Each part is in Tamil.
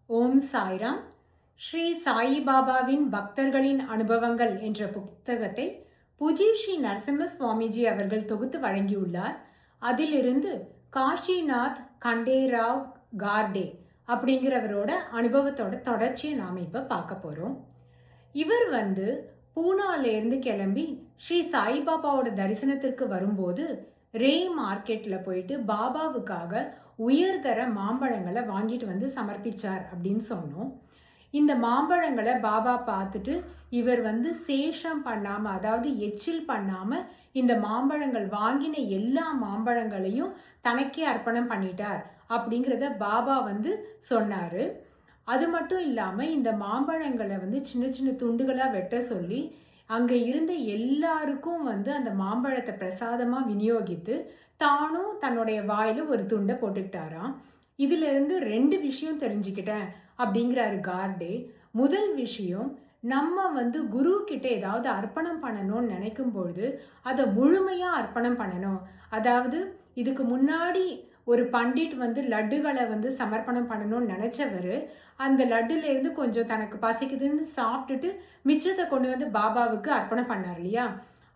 ஓம் சாய்ராம். ஸ்ரீ சாயிபாபாவின் பக்தர்களின் அனுபவங்கள் என்ற புத்தகத்தை பூஜ்ய ஸ்ரீ நரசிம்ம சுவாமிஜி அவர்கள் தொகுத்து வழங்கியுள்ளார். அதிலிருந்து காஷிநாத் கண்டேராவ் கார்டே அப்படிங்கிறவரோட அனுபவத்தோட தொடர்ச்சியை நாம் இப்போ பார்க்க போகிறோம். இவர் பூனாலேருந்து கிளம்பி ஸ்ரீ சாய்பாபாவோட தரிசனத்திற்கு வரும்போது ரே மார்க்கெட்டில் போயிட்டு பாபாவுக்காக உயர்தர மாம்பழங்களை வாங்கிட்டு சமர்ப்பிச்சார் அப்படின்னு சொன்னோம். இந்த மாம்பழங்களை பாபா பார்த்துட்டு இவர் சேஷம் பண்ணாமல், அதாவது எச்சில் பண்ணாமல் இந்த மாம்பழங்கள் வாங்கின எல்லா மாம்பழங்களையும் தனக்கே அர்ப்பணம் பண்ணிட்டார் அப்படிங்கிறத பாபா சொன்னார். அது மட்டும் இல்லாமல் இந்த மாம்பழங்களை சின்ன சின்ன துண்டுகளாக வெட்ட சொல்லி அங்கே இருந்த எல்லாருக்கும் அந்த மாம்பழத்தை பிரசாதமாக விநியோகித்து தானும் தன்னுடைய வாயில் ஒரு துண்டை போட்டுக்கிட்டாராம். இதிலிருந்து 2 விஷயம் தெரிஞ்சுக்கிட்டேன் அப்படிங்கிறாரு கார்டே. முதல் விஷயம், நம்ம குரு கிட்ட ஏதாவது அர்ப்பணம் பண்ணணும்னு நினைக்கும் பொழுது அதை முழுமையாக அர்ப்பணம் பண்ணணும். அதாவது இதுக்கு முன்னாடி ஒரு பண்டிட் லட்டுகளை சமர்ப்பணம் பண்ணணும்னு நினச்சவர் அந்த லட்டுலேருந்து கொஞ்சம் தனக்கு பசிக்குதுன்னு சாப்பிட்டுட்டு மிச்சத்தை கொண்டு பாபாவுக்கு அர்ப்பணம் பண்ணார் இல்லையா?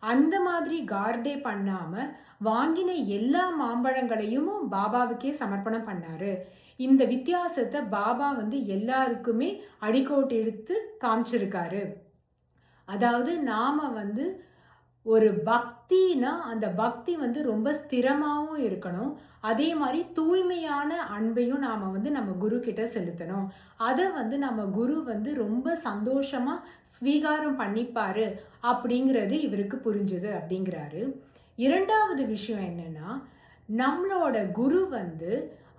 அந்த மாதிரி கார்டே பண்ணாமல் வாங்கின எல்லா மாம்பழங்களையும் பாபாவுக்கே சமர்ப்பணம் பண்ணார். இந்த வித்தியாசத்தை பாபா எல்லாருக்குமே அடிக்கோட்டு எடுத்து காமிச்சிருக்காரு. அதாவது நாம் ஒரு பக்தினா அந்த பக்தி ரொம்ப ஸ்திரமாகவும் இருக்கணும். அதே மாதிரி தூய்மையான அன்பையும் நாம் நம்ம குரு கிட்ட செலுத்தணும். அதை நம்ம குரு ரொம்ப சந்தோஷமாக ஸ்வீகாரம் பண்ணிப்பார் அப்படிங்கிறது இவருக்கு புரிஞ்சுது அப்படிங்கிறாரு. இரண்டாவது விஷயம் என்னென்னா, நம்மளோட குரு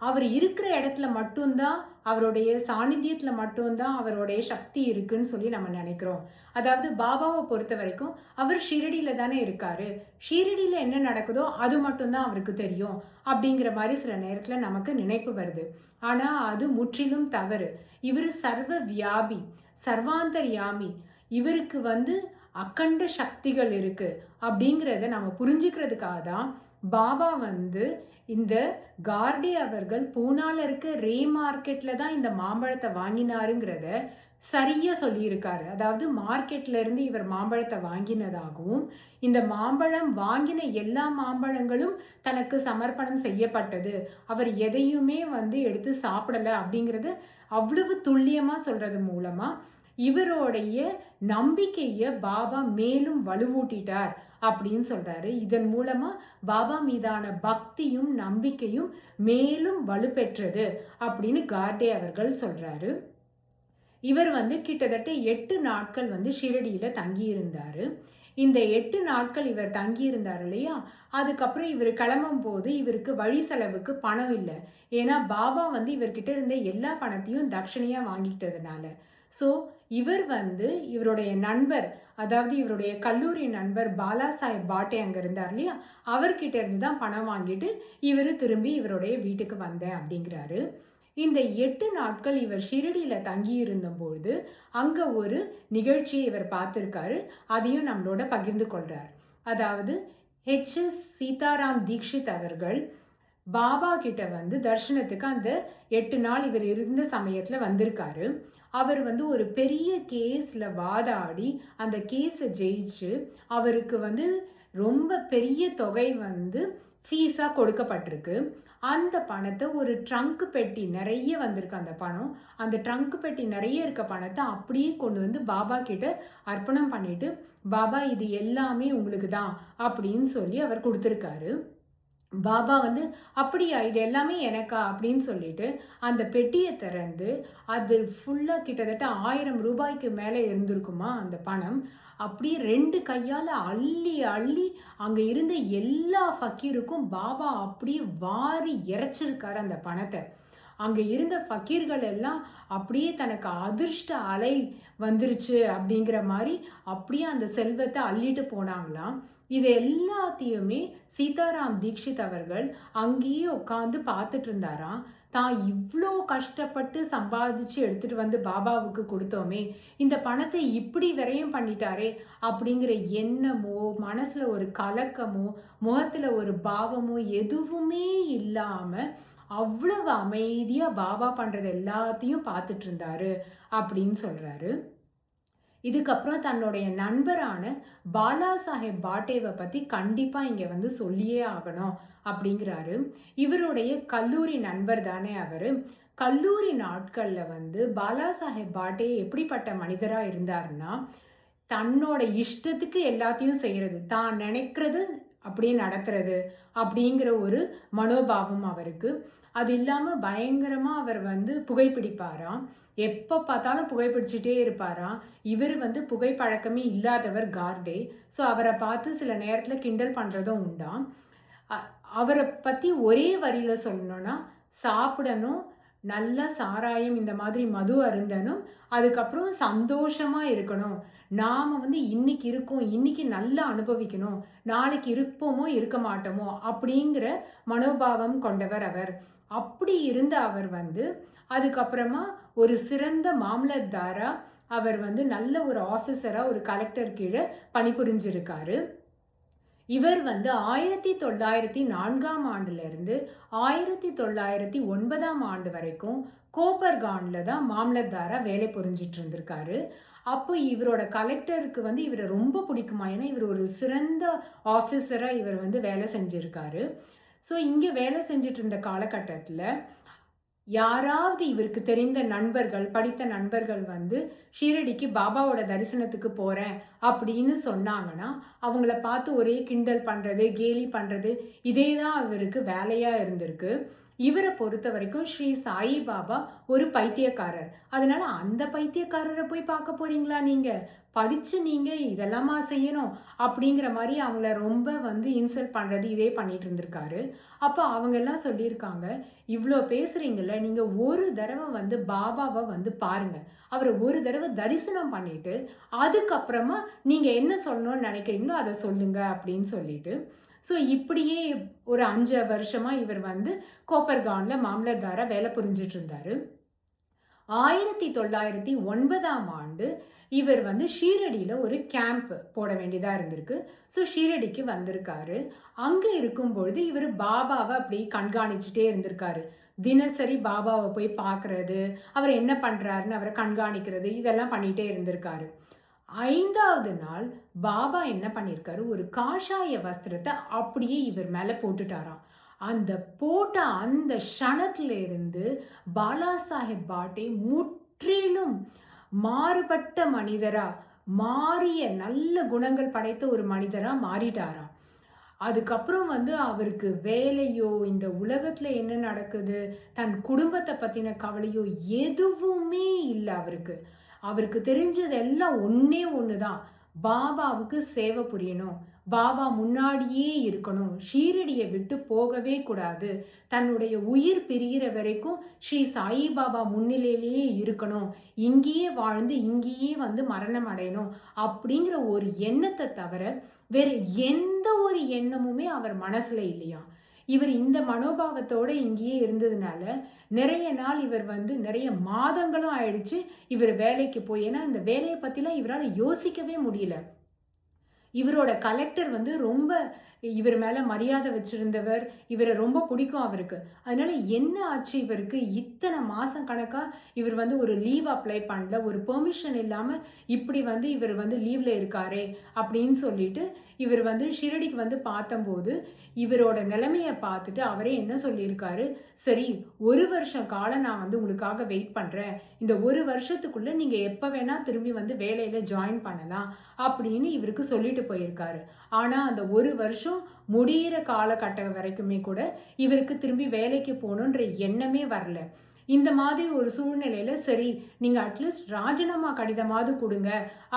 அவர் இருக்கிற இடத்துல மட்டும்தான், அவருடைய சாநித்தியத்தில் மட்டும்தான் அவருடைய சக்தி இருக்குன்னு சொல்லி நம்ம நினைக்கிறோம். அதாவது பாபாவை பொறுத்த வரைக்கும் அவர் ஷீரடியில் தானே இருக்காரு, ஷீரடியில் என்ன நடக்குதோ அது மட்டும்தான் அவருக்கு தெரியும் அப்படிங்கிற மாதிரி சில நேரத்தில் நமக்கு நினைப்பு வருது. ஆனால் அது முற்றிலும் தவறு. இவர் சர்வ வியாபி, சர்வாந்தர்யாமி. இவருக்கு அக்கண்ட சக்திகள் இருக்கு அப்படிங்கிறத நம்ம புரிஞ்சுக்கிறதுக்காக தான் பாபா இந்த கார்டே அவர்கள் பூனால இருக்க ரே மார்க்கெட்டில் தான் இந்த மாம்பழத்தை வாங்கினாருங்கிறத சரியாக சொல்லியிருக்காரு. அதாவது மார்க்கெட்ல இருந்து இவர் மாம்பழத்தை வாங்கினதாகவும் இந்த மாம்பழம் வாங்கின எல்லா மாம்பழங்களும் தனக்கு சமர்ப்பணம் செய்யப்பட்டது, அவர் எதையுமே எடுத்து சாப்பிடலை அப்படிங்கிறத அவ்வளவு துல்லியமாக சொல்கிறது மூலமாக இவருடைய நம்பிக்கையை பாபா மேலும் வலுவூட்டிட்டார் அப்படின்னு சொல்றாரு. இதன் மூலமா பாபா மீதான பக்தியும் நம்பிக்கையும் மேலும் வலுப்பெற்றது அப்படின்னு கார்டே அவர்கள் சொல்றாரு. இவர் கிட்டத்தட்ட 8 நாட்கள் ஷிரடியில தங்கியிருந்தாரு. இந்த 8 நாட்கள் இவர் தங்கியிருந்தார் இல்லையா? அதுக்கப்புறம் இவர் கிளம்பும் போது இவருக்கு வழி செலவுக்கு பணம் இல்லை. ஏன்னா பாபா இவர்கிட்ட இருந்த எல்லா பணத்தையும் தட்சணையாக வாங்கிட்டதுனால. ஸோ இவர் இவருடைய நண்பர், அதாவது இவருடைய கல்லூரி நண்பர் பாலா சாஹேப் பாட்டே அங்கே இருந்தார் இல்லையா? அவர்கிட்ட இருந்து தான் பணம் வாங்கிட்டு இவர் திரும்பி இவருடைய வீட்டுக்கு வந்தேன் அப்படிங்கிறாரு. இந்த 8 நாட்கள் இவர் ஷிரடியில் தங்கி இருந்தபொழுது அங்கே ஒரு நிகழ்ச்சியை இவர் பார்த்துருக்காரு. அதையும் நம்மளோட பகிர்ந்து கொள்கிறார். அதாவது HS சீதாராம் தீக்ஷித் அவர்கள் பாபா கிட்ட தர்ஷனத்துக்கு அந்த 8 நாள் இவர் இருந்த சமயத்தில் வந்திருக்காரு. அவர் ஒரு பெரிய கேஸில் வாதாடி அந்த கேஸை ஜெயிச்சு அவருக்கு ரொம்ப பெரிய தொகை ஃபீஸாக கொடுக்கப்பட்டிருக்கு. அந்த பணத்தை ஒரு ட்ரங்க் பெட்டி நிறைய வந்திருக்கு. அந்த பணம், அந்த ட்ரங்க் பெட்டி நிறைய இருக்க பணத்தை அப்படியே கொண்டு பாபா கிட்ட அர்ப்பணம் பண்ணிட்டு, பாபா இது எல்லாமே உங்களுக்கு தான் அப்படின்னு சொல்லி அவர் கொடுத்துருக்காரு. பாபா அப்படியா, இது எல்லாமே எனக்கா அப்படின்னு சொல்லிட்டு அந்த பெட்டியை திறந்து அது ஃபுல்லாக கிட்டத்தட்ட 1000 ரூபாய்க்கு மேலே இருந்திருக்குமா அந்த பணம். அப்படியே 2 கையால் அள்ளி அள்ளி அங்கே இருந்த எல்லா ஃபக்கீருக்கும் பாபா அப்படியே வாரி இறைச்சிருக்காரு அந்த பணத்தை. அங்கே இருந்த ஃபக்கீர்கள் எல்லாம் அப்படியே தனக்கு அதிர்ஷ்ட அலை வந்துருச்சு அப்படிங்கிற மாதிரி அப்படியே அந்த செல்வத்தை அள்ளிட்டு போனாங்களாம். இது எல்லாத்தையுமே சீதாராம் தீக்ஷித் அவர்கள் அங்கேயே உட்காந்து பார்த்துட்டு இருந்தாராம். தான் இவ்வளோ கஷ்டப்பட்டு சம்பாதிச்சு எடுத்துகிட்டு பாபாவுக்கு கொடுத்தோமே, இந்த பணத்தை இப்படி விரயம் பண்ணிட்டாரே அப்படிங்கிற எண்ணமோ, மனசில் ஒரு கலக்கமோ, முகத்தில் ஒரு பாவமோ எதுவுமே இல்லாமல் அவ்வளவு அமைதியா பாபா பண்றது எல்லாத்தையும் பார்த்துட்டு இருந்தாரு அப்படின்னு சொல்றாரு. இதுக்கப்புறம் தன்னுடைய நண்பரான பாலா சாஹேப் பாட்டேவை பத்தி கண்டிப்பா இங்க வந்து சொல்லியே ஆகணும் அப்படிங்கிறாரு. இவருடைய கல்லூரி நண்பர் தானே அவரு. கல்லூரி நாட்கள்ல வந்து பாலா சாஹேப் பாட்டே எப்படிப்பட்ட மனிதரா இருந்தாருன்னா, தன்னோட இஷ்டத்துக்கு எல்லாத்தையும் செய்யறது, தான் நினைக்கிறது அப்படியே நடத்துறது அப்படிங்கிற ஒரு மனோபாவம் அவருக்கு. அது இல்லாம பயங்கரமா அவர் வந்து புகைப்பிடிப்பாராம். எப்ப பார்த்தாலும் புகைப்பிடிச்சுட்டே இருப்பாராம். இவர் வந்து புகைப்பழக்கமே இல்லாதவர் கார்டே. ஸோ அவர பார்த்து சில நேரத்துல கிண்டல் பண்றதும் உண்டாம். அ அவர பத்தி ஒரே வரியில சொல்லணும்னா, சாப்பிடணும், நல்லா சாராயம் இந்த மாதிரி மது அருந்தணும், அதுக்கப்புறம் சந்தோஷமா இருக்கணும். நாம வந்து இன்னைக்கு இருக்கோம், இன்னைக்கு நல்லா அனுபவிக்கணும், நாளைக்கு இருப்போமோ, இருக்க மாட்டோமோ அப்படிங்கிற மனோபாவம் கொண்டவர் அவர். அப்படி இருந்த அவர் வந்து, அதுக்கப்புறமா ஒரு சிறந்த மாமலத்தாரா, அவர் வந்து நல்ல ஒரு ஆஃபீசரா, ஒரு கலெக்டர் கீழ பணிபுரிஞ்சிருக்காரு. இவர் வந்து 1904ஆம் ஆண்டுலேருந்து 1909ஆம் ஆண்டு வரைக்கும் கோப்பர்கான்ல தான் மாமலத்தாரா வேலை புரிஞ்சிட்டு இருந்திருக்காரு. அப்போ இவரோட கலெக்டருக்கு வந்து இவரை ரொம்ப பிடிக்குமா. ஏன்னா இவர் ஒரு சிறந்த ஆஃபீஸரா இவர் வந்து வேலை செஞ்சிருக்காரு. ஸோ இங்கே வேலை செஞ்சுட்டு இருந்த காலகட்டத்தில் யாராவது இவருக்கு தெரிந்த நண்பர்கள், படித்த நண்பர்கள் வந்து ஷீரடிக்கு பாபாவோட தரிசனத்துக்கு போறேன் அப்படின்னு சொன்னாங்கன்னா, அவங்கள பார்த்து ஒரே கிண்டல் பண்றது, கேலி பண்றது, இதே தான் அவருக்கு வேலையா இருந்திருக்கு. இவர பொறுத்தவரைக்கும் ஸ்ரீ சாயி பாபா ஒரு பைத்தியக்காரர். அதனால அந்த பைத்தியக்காரர போய் பார்க்க போறீங்களா நீங்க? படிச்சு நீங்க இதெல்லாமா செய்யணும்? அப்படிங்கிற மாரி அவங்கள ரொம்ப வந்து இன்சல்ட் பண்றது, இதே பண்ணிட்டு இருந்திருக்காரு. அப்ப அவங்க எல்லாம் சொல்லியிருக்காங்க, "இவ்ளோ பேசுறீங்கல்ல, நீங்க ஒரு தடவ வந்து பாபாவ வந்து பாருங்க. அவர ஒரு தடவ தரிசனம் பண்ணிட்டு, அதுக்கப்புறமா நீங்க என்ன சொல்லணும்னு நெனைக்கிறீங்களோ அத சொல்லுங்க." அப்படின்னு சொல்லிட்டு. ஸோ இப்படியே ஒரு 5 வருஷமா இவர் வந்து கோப்பர்கான்ல மாமலத்தாரா வேலை புரிஞ்சுட்டு இருந்தாரு. 1909ஆம் ஆண்டு இவர் வந்து ஷீரடியில ஒரு கேம்ப் போட வேண்டியதா இருந்திருக்கு. ஸோ ஷீரடிக்கு வந்திருக்காரு. அங்க இருக்கும்பொழுது இவர் பாபாவ அப்படியே கண்காணிச்சுட்டே இருந்திருக்காரு. தினசரி பாபாவ போய் பார்க்கறது, அவர் என்ன பண்றாருன்னு அவர கண்காணிக்கிறது, இதெல்லாம் பண்ணிட்டே இருந்திருக்காரு. 5வது நாள் பாபா என்ன பண்ணியிருக்காரு, ஒரு காஷாய வஸ்திரத்த அப்படியே இவர் மேல போட்டுட்டாராம். அந்த போட்ட அந்த க்ஷணத்துல இருந்து பாலா சாஹேப் பாட்டே முற்றிலும் மாறுபட்ட மனிதரா, மாறிய நல்ல குணங்கள் படைத்த ஒரு மனிதரா மாறிட்டாராம். அதுக்கப்புறம் வந்து அவருக்கு வேலையோ, இந்த உலகத்துல என்ன நடக்குது, தன் குடும்பத்த பத்தின கவலையோ எதுவுமே இல்ல அவருக்கு. அவருக்கு தெரிஞ்சது எல்லாம் ஒண்ணே ஒண்ணு தான். பாபாவுக்கு சேவை புரியணும். பாபா முன்னாடியே இருக்கணும். ஷீரடிய விட்டு போகவே கூடாது. தன்னுடைய உயிர் பிரியிற வரைக்கும் ஸ்ரீ சாயி பாபா முன்னிலையிலேயே இருக்கணும். இங்கேயே வாழ்ந்து, இங்கேயே வந்து மரணம் அடையணும். அப்படிங்கிற ஒரு எண்ணத்த தவிர, வேற எந்த ஒரு எண்ணமுமே அவர் மனசுல இல்லையாம். இவர் இந்த மனோபாவத்தோட இங்கேயே இருந்ததுனால, நிறைய நாள் இவர் வந்து நிறைய மாதங்களும் ஆயிடுச்சு, இவர் வேலைக்கு போய். ஏன்னா, இந்த வேலைய பத்திலாம் இவரால யோசிக்கவே முடியல. இவரோட கலெக்டர் வந்து ரொம்ப இவர் மேல மரியாதை வச்சிருந்தவர். இவர ரொம்ப பிடிக்கும் அவருக்கு. அதனால என்ன ஆச்சு இவருக்கு இத்தன மாசம் கணக்கா இவர் வந்து ஒரு லீவ் அப்ளை பண்ணல. ஒரு பெர்மிஷன் இல்லாம இப்படி வந்து இவர் வந்து லீவ்ல இருக்காரே அப்படின்னு சொல்லிட்டு இவர் வந்து ஷிரடிக்கு வந்து பார்த்தம்போது, இவரோட நிலைமைய பார்த்துட்டு அவரே என்ன சொல்லியிருக்காரு, "சரி 1 வருஷம் காலம் நான் வந்து உங்களுக்காக வெயிட் பண்றேன். இந்த 1 வருஷத்துக்குள்ள நீங்க எப்ப வேணா திரும்பி வந்து வேலையில ஜாயின் பண்ணலாம்." அப்படின்னு இவருக்கு சொல்லிட்டு போயிருக்காரு. ஆனா அந்த 1 வருஷம் முடியிற காலகட்டம் வரைக்குமே கூட இவருக்கு திரும்பி வேலைக்கு போகணுன்ற எண்ணமே வரல. இந்த மாதிரி ஒரு சூழ்நிலையில சரி நீங்க அட்லீஸ்ட் ராஜினாமா கடிதமாவது குடுங்க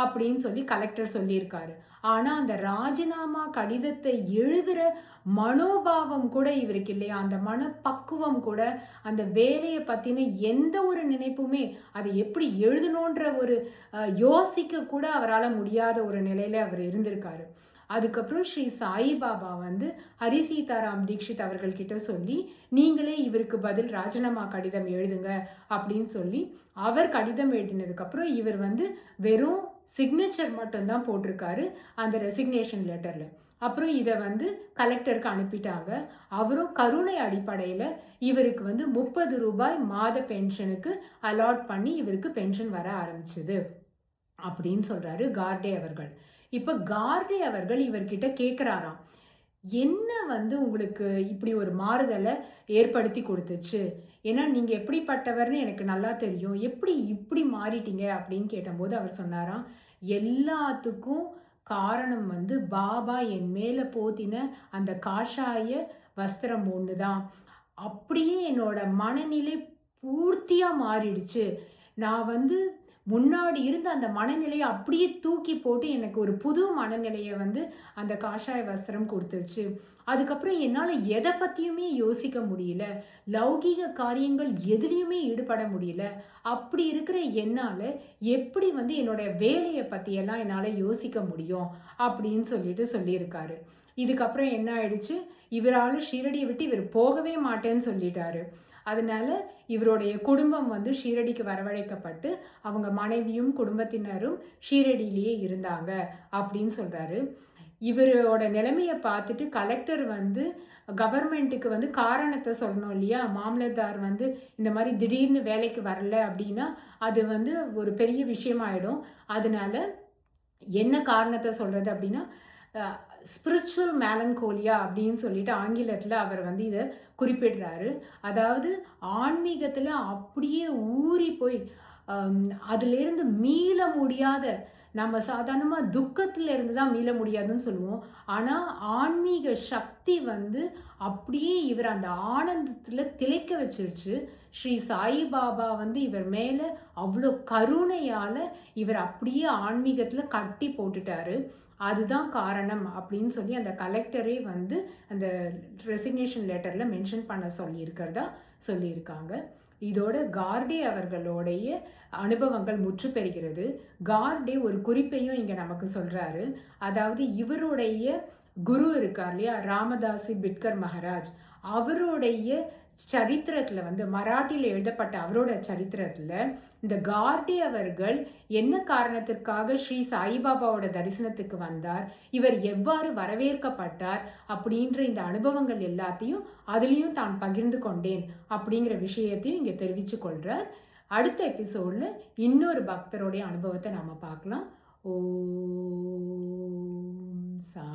அப்படின்னு சொல்லி கலெக்டர் சொல்லியிருக்காரு. ஆனா அந்த ராஜினாமா கடிதத்தை எழுதுற மனோபாவம் கூட இவருக்கு இல்லையா? அந்த மனப்பக்குவம் கூட, அந்த வேலைய பத்தின எந்த ஒரு நினைப்புமே, அதை எப்படி எழுதணுன்ற ஒரு யோசிக்க கூட அவரால முடியாத ஒரு நிலையில அவர் இருந்திருக்காரு. அதுக்கப்புறம் ஸ்ரீ சாயி பாபா வந்து ஹரி சீதாராம் தீக்ஷித் அவர்கள் கிட்ட சொல்லி, "நீங்களே இவருக்கு பதில் ராஜினாமா கடிதம் எழுதுங்க" அப்படின்னு சொல்லி, அவர் கடிதம் எழுதினதுக்கப்புறம் இவர் வந்து வெறும் சிக்னேச்சர் மட்டும் தான் போட்டிருக்காரு அந்த ரெசிக்னேஷன் லெட்டர்ல. அப்புறம் இதை வந்து கலெக்டருக்கு அனுப்பிட்டாங்க. அவரும் கருணை அடிப்படையில் இவருக்கு வந்து 30 ரூபாய் மாத பென்ஷனுக்கு அலாட் பண்ணி இவருக்கு பென்ஷன் வர ஆரம்பிச்சது அப்படின்னு சொல்றாரு கார்டே அவர்கள். இப்போ கார்டே அவர்கள் இவர்கிட்ட கேட்குறாராம், என்ன வந்து உங்களுக்கு இப்படி ஒரு மாறுதலை ஏற்படுத்தி கொடுத்துச்சு? ஏன்னா நீங்கள் எப்படிப்பட்டவர்னு எனக்கு நல்லா தெரியும். எப்படி இப்படி மாறிட்டீங்க அப்படின்னு கேட்டபோது அவர் சொன்னாராம், எல்லாத்துக்கும் காரணம் வந்து பாபா என் மேலே போத்தின அந்த காஷாய வஸ்திரம் ஒன்று தான். அப்படியே என்னோட மனநிலை பூர்த்தியாக மாறிடுச்சு. நான் வந்து முன்னாடி இருந்த அந்த மனநிலையை அப்படியே தூக்கி போட்டு எனக்கு ஒரு புது மனநிலையை வந்து அந்த காஷாய வஸ்திரம் கொடுத்துருச்சு. அதுக்கப்புறம் என்னால் எதை பற்றியுமே யோசிக்க முடியல. லௌகீக காரியங்கள் எதுலேயுமே ஈடுபட முடியல. அப்படி இருக்கிற என்னால் எப்படி வந்து என்னோட வேலையை பற்றியெல்லாம் என்னால் யோசிக்க முடியும் அப்படின்னு சொல்லியிருக்காரு. இதுக்கப்புறம் என்ன ஆயிடுச்சு, இவரால் ஷீரடியை விட்டு இவர் போகவே மாட்டேன்னு சொல்லிட்டாரு. அதனால இவருடைய குடும்பம் வந்து ஷீரடிக்கு வரவழைக்கப்பட்டு அவங்க மனைவியும் குடும்பத்தினரும் ஷீரடியிலேயே இருந்தாங்க அப்படின்னு சொல்கிறாரு. இவரோட நிலைமையை பார்த்துட்டு கலெக்டர் வந்து கவர்மெண்ட்டுக்கு வந்து காரணத்தை சொல்லணும் இல்லையா? மாமலதார் வந்து இந்த மாதிரி திடீர்னு வேலைக்கு வரல அப்படின்னா அது வந்து ஒரு பெரிய விஷயமாயிடும். அதனால என்ன காரணத்தை சொல்கிறது அப்படின்னா ஸ்பிரிச்சுவல் மேலன்கோலியா அப்படின்னு சொல்லிட்டு ஆங்கிலத்தில் அவர் வந்து இதை குறிப்பிடுறாரு. அதாவது ஆன்மீகத்தில் அப்படியே ஊறி போய் அதிலிருந்து மீள முடியாத, நம்ம சாதாரணமாக துக்கத்தில் இருந்து தான் மீள முடியாதுன்னு சொல்லுவோம். ஆனால் ஆன்மீக சக்தி வந்து அப்படியே இவர் அந்த ஆனந்தத்தில் திளைக்க வச்சிருச்சு. ஸ்ரீ சாய்பாபா வந்து இவர் மேலே அவ்வளோ கருணையால் இவர் அப்படியே ஆன்மீகத்தில் கட்டி போட்டுட்டாரு. அதுதான் காரணம் அப்படின்னு சொல்லி அந்த கலெக்டரே வந்து அந்த ரெசிக்னேஷன் லெட்டரில் மென்ஷன் பண்ண சொல்லியிருக்காங்க. இதோட கார்டே அவர்களுடைய அனுபவங்கள் முற்று பெறுகிறது. கார்டே ஒரு குறிப்பையும் இங்கே நமக்கு சொல்கிறாரு. அதாவது இவருடைய குரு இருக்கார் இல்லையா, ராமதாசி பிட்கர் மகாராஜ், அவருடைய சரித்திரத்தில் வந்து மராட்டியில் எழுதப்பட்ட அவரோட சரித்திரத்தில் இந்த கார்டே அவர்கள் என்ன காரணத்திற்காக ஸ்ரீ சாய்பாபாவோட தரிசனத்துக்கு வந்தார், இவர் எவ்வாறு வரவேற்கப்பட்டார் அப்படின்ற இந்த அனுபவங்கள் எல்லாத்தையும் அதுலேயும் தான் பகிர்ந்து கொண்டேன் அப்படிங்கிற விஷயத்தையும் இங்கே தெரிவித்து கொள்கிறார். அடுத்த எபிசோடில் இன்னொரு பக்தருடைய அனுபவத்தை நாம் பார்க்கலாம். ஓம் சா